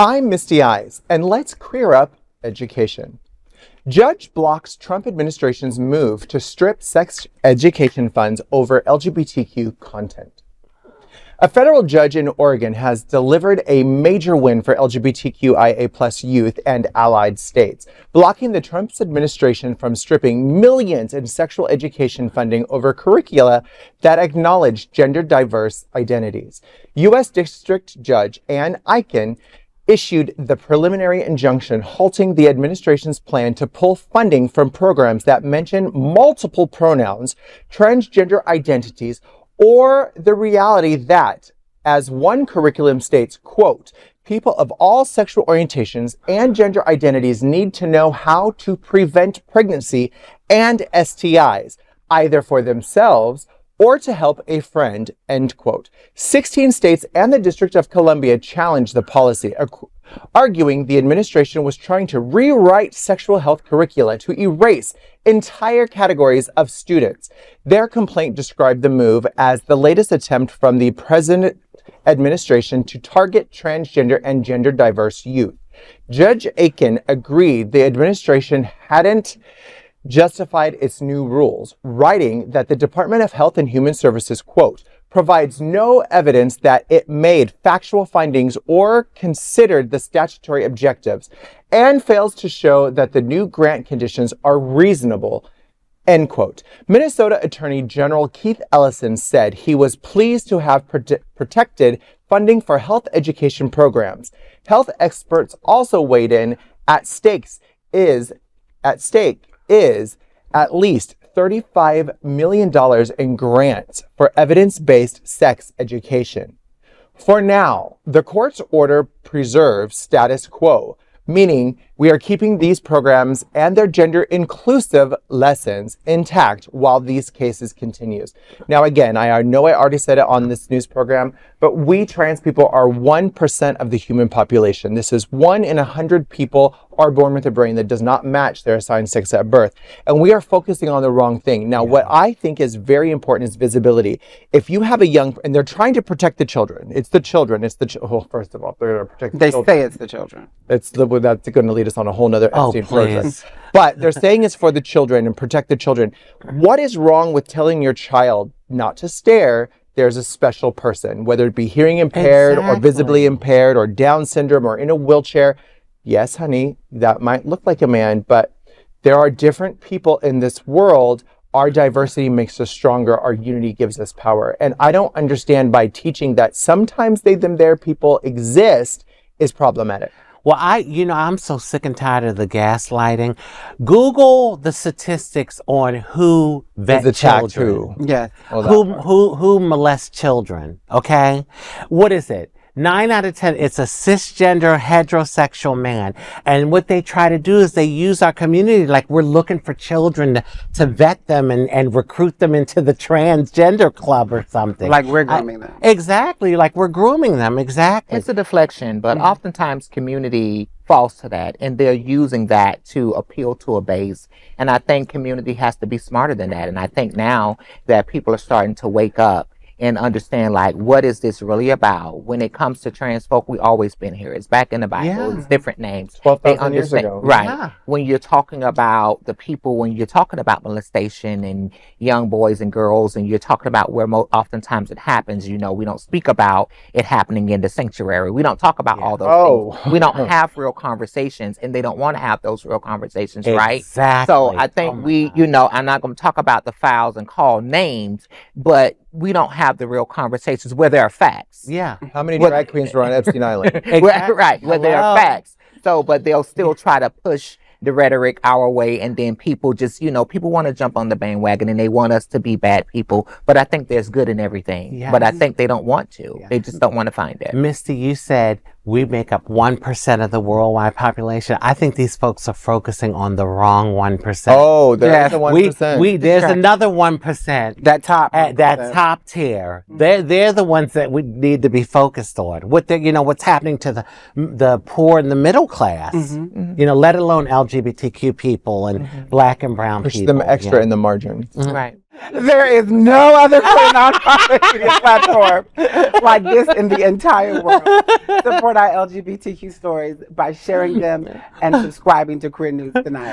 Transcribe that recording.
I'm Misty Eyes, and let's clear up education. Judge blocks Trump administration's move to strip sex education funds over LGBTQ content. A federal judge in Oregon has delivered a major win for LGBTQIA+ youth and allied states, blocking the Trump administration from stripping millions in sexual education funding over curricula that acknowledge gender-diverse identities. U.S. District Judge Ann Aiken issued the preliminary injunction halting the administration's plan to pull funding from programs that mention multiple pronouns, transgender identities, or the reality that, as one curriculum states, quote, people of all sexual orientations and gender identities need to know how to prevent pregnancy and STIs, either for themselves or to help a friend, end quote. 16 states and the District of Columbia challenged the policy, arguing the administration was trying to rewrite sexual health curricula to erase entire categories of students. Their complaint described the move as the latest attempt from the present administration to target transgender and gender diverse youth. Judge Aiken agreed the administration hadn't justified its new rules, writing that the Department of Health and Human Services, quote, provides no evidence that it made factual findings or considered the statutory objectives, and fails to show that the new grant conditions are reasonable, end quote. Minnesota Attorney General Keith Ellison said he was pleased to have protected funding for health education programs. Health experts also weighed in. At stake is at least $35 million in grants for evidence-based sex education. For now, the court's order preserves status quo, meaning we are keeping these programs and their gender-inclusive lessons intact while these cases continues. Now, again, I know I already said it on this news program, but we trans people are 1% of the human population. This is 1 in 100 people are born with a brain that does not match their assigned sex at birth. And we are focusing on the wrong thing. Now, what I think is very important is visibility. If you have a young, and they're trying to protect the children. It's the children. Well, first of all, they're going to protect the children. They say it's the children. That's going to lead us on a whole nother Epstein project. But they're saying it's for the children and protect the children. What is wrong with telling your child not to stare? There's a special person, whether it be hearing impaired or visibly impaired or Down syndrome or in a wheelchair. Yes, honey, that might look like a man, but there are different people in this world. Our diversity makes us stronger. Our unity gives us power. And I don't understand by teaching that sometimes they, them, their people exist is problematic. Well, I'm so sick and tired of the gaslighting. Google the statistics on who vet children. Yes. Who molests children, okay? What is it? 9 out of 10, it's a cisgender heterosexual man. And what they try to do is they use our community like we're looking for children to vet them and recruit them into the transgender club or something. Like we're grooming them. Exactly, like we're grooming them, exactly. It's a deflection, but oftentimes community falls to that, and they're using that to appeal to a base. And I think community has to be smarter than that. And I think now that people are starting to wake up and understand, like, what is this really about? When it comes to trans folk, we always been here. It's back in the Bible. It's different names. 12,000 years ago. Right. Yeah. When you're talking about the people, when you're talking about molestation and young boys and girls, and you're talking about where oftentimes it happens, we don't speak about it happening in the sanctuary. We don't talk about all those things. We don't have real conversations, and they don't want to have those real conversations, right? Exactly. So I think I'm not going to talk about the files and call names, but we don't have the real conversations where there are facts. Yeah. How many drag queens were on Epstein Island? Exactly. Right, where there are facts. So, but they'll still try to push the rhetoric our way, and then people just, people want to jump on the bandwagon and they want us to be bad people. But I think there's good in everything. Yes. But I think they don't want to. Yeah. They just don't want to find it. Misty, you said we make up 1% of the worldwide population. I think these folks are focusing on the wrong 1%. Oh, there's the 1%. There's another 1%. That top tier. They're the ones that we need to be focused on. What's happening to the poor and the middle class. Let alone LGBTQ people and black and brown Push people. them extra in the margin. Right. There is no other queer nonprofit media platform like this in the entire world. Support our LGBTQ stories by sharing them and subscribing to Queer News Tonight.